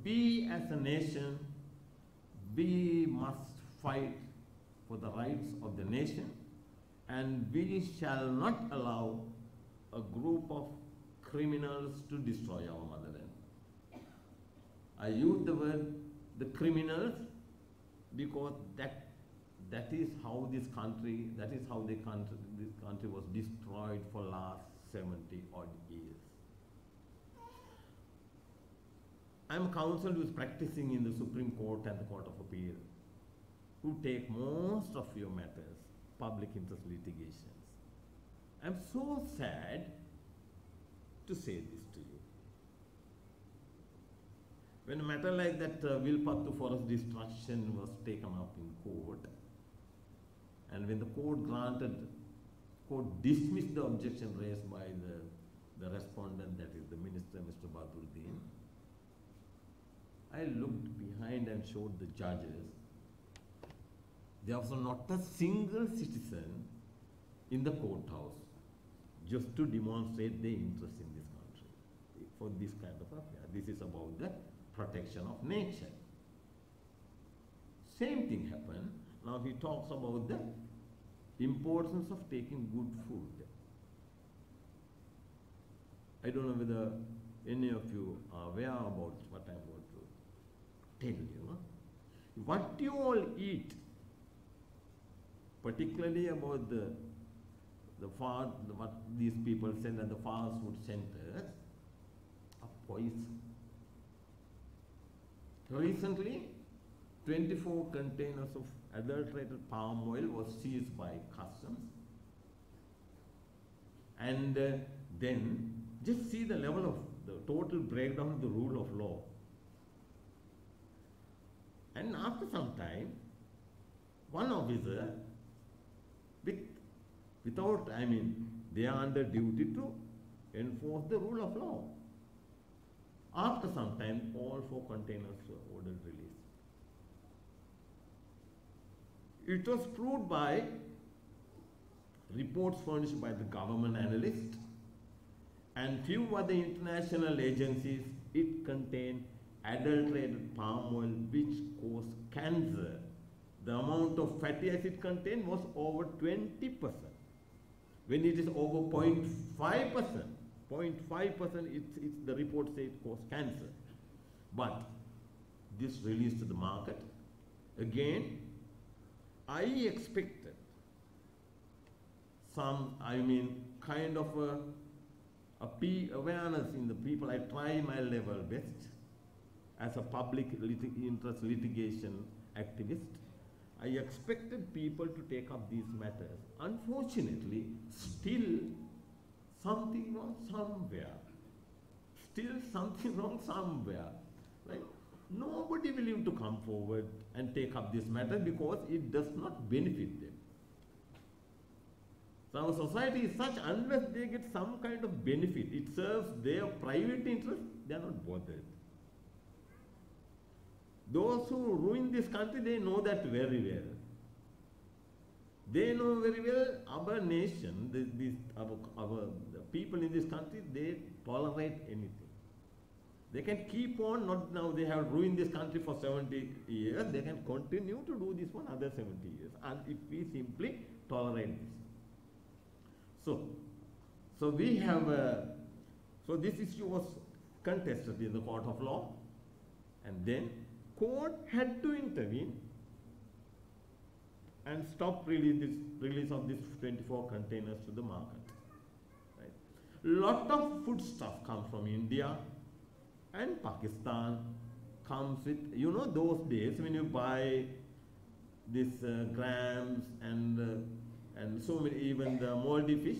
we as a nation, we must fight for the rights of the nation, and we shall not allow a group of criminals to destroy our motherland. I use the word the criminals because that is how this country, this country was destroyed for last 70 odd years. I am counsel who is practicing in the Supreme Court and the Court of Appeal, who take most of your matters, public interest litigations. I am so sad to say this to you. When a matter like that Wilpattu forest destruction was taken up in court, and when the court dismissed the objection raised by the respondent, that is the minister, Mr. Badruddin, I looked behind and showed the judges. There was not a single citizen in the courthouse just to demonstrate their interest in this country for this kind of affair. This is about the protection of nature. Same thing happened. Now he talks about the importance of taking good food. I don't know whether any of you are aware about what I'm going to tell you. What you all eat, particularly about what these people send at the fast food centers, are poison. Recently, 24 containers of adulterated palm oil was seized by customs. And then just see the level of the total breakdown of the rule of law. And after some time, one officer, without, they are under duty to enforce the rule of law. After some time, all 4 containers were ordered released. It was proved by reports furnished by the government analyst and few other international agencies. It contained adulterated palm oil which cause cancer. The amount of fatty acid contained was over 20%. When it is over 0.5%, the report says it causes cancer. But this released to the market. Again, I expected some, kind of a awareness in the people. I try my level best as a public interest litigation activist. I expected people to take up these matters. Unfortunately, still something wrong somewhere. Right? Nobody willing to come forward and take up this matter because it does not benefit them. So our society is such, unless they get some kind of benefit, it serves their private interest, they are not bothered. Those who ruin this country, they know that very well. They know very well our nation, the people in this country, they tolerate anything. They can keep on, not now they have ruined this country for 70 years, they can continue to do this for another 70 years. And if we simply tolerate this. So we have, so this issue was contested in the court of law, and then court had to intervene and stop release of these 24 containers to the market. Right? Lot of food stuff comes from India and Pakistan, comes with, those days when you buy this grams and so many, even the moldy fish,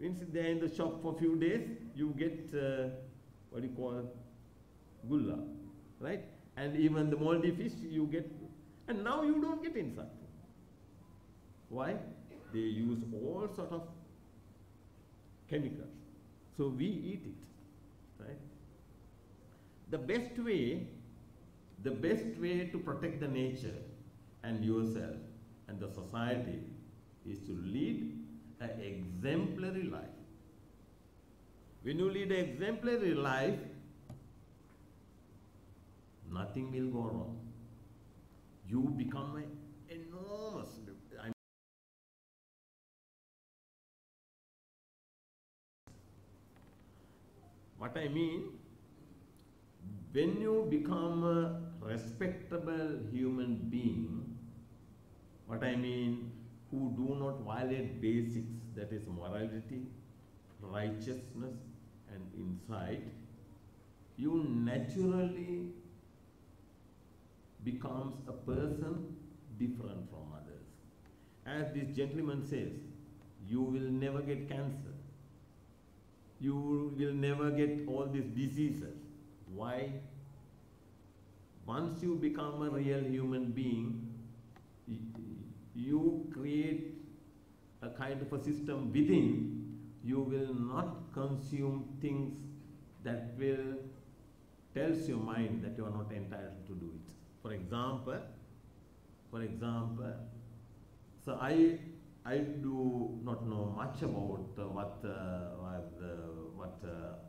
means they're in the shop for a few days, you get what you call gulla, right? And even the moldy fish you get, and now you don't get inside. Why? They use all sort of chemicals. So we eat it, right? The best way to protect the nature and yourself and the society is to lead an exemplary life. When you lead an exemplary life, nothing will go wrong. You become an enormous. What I mean, when you become a respectable human being, what I mean, who do not violate basics, that is morality, righteousness and insight, you naturally becomes a person different from others. As this gentleman says, you will never get cancer. You will never get all these diseases. Why? Once you become a real human being, you create a kind of a system within. You will not consume things that will tells your mind that you are not entitled to do it. For example, so I do not know much about what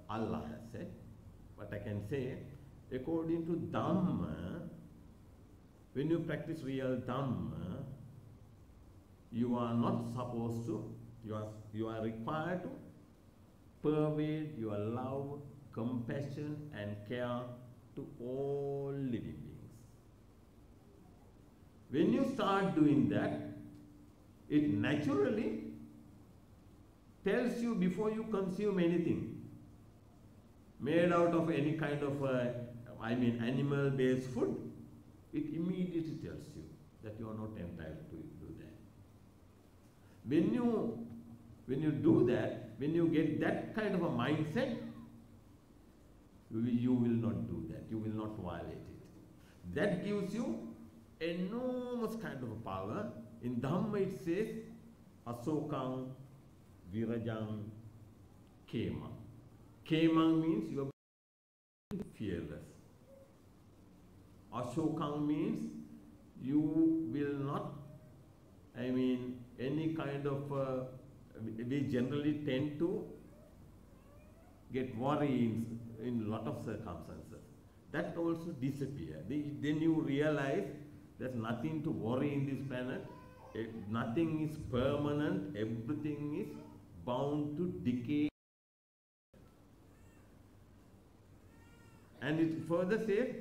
Allah has said, but I can say, according to Dhamma, when you practice real Dhamma, you are not supposed to, you are required to pervade your love, compassion and care to all living beings. When you start doing that, it naturally tells you before you consume anything made out of any kind of animal-based food, it immediately tells you that you are not entitled to do that. When you do that, when you get that kind of a mindset, you will not do that. You will not violate it. That gives you enormous kind of a power. In Dhamma it says, Asokang Virajang Kemang. Kemang means you are fearless. Asokang means you will not, any kind of, we generally tend to get worried in a lot of circumstances. That also disappears. Then you realize there's nothing to worry in this planet. Nothing is permanent. Everything is bound to decay. And it further says,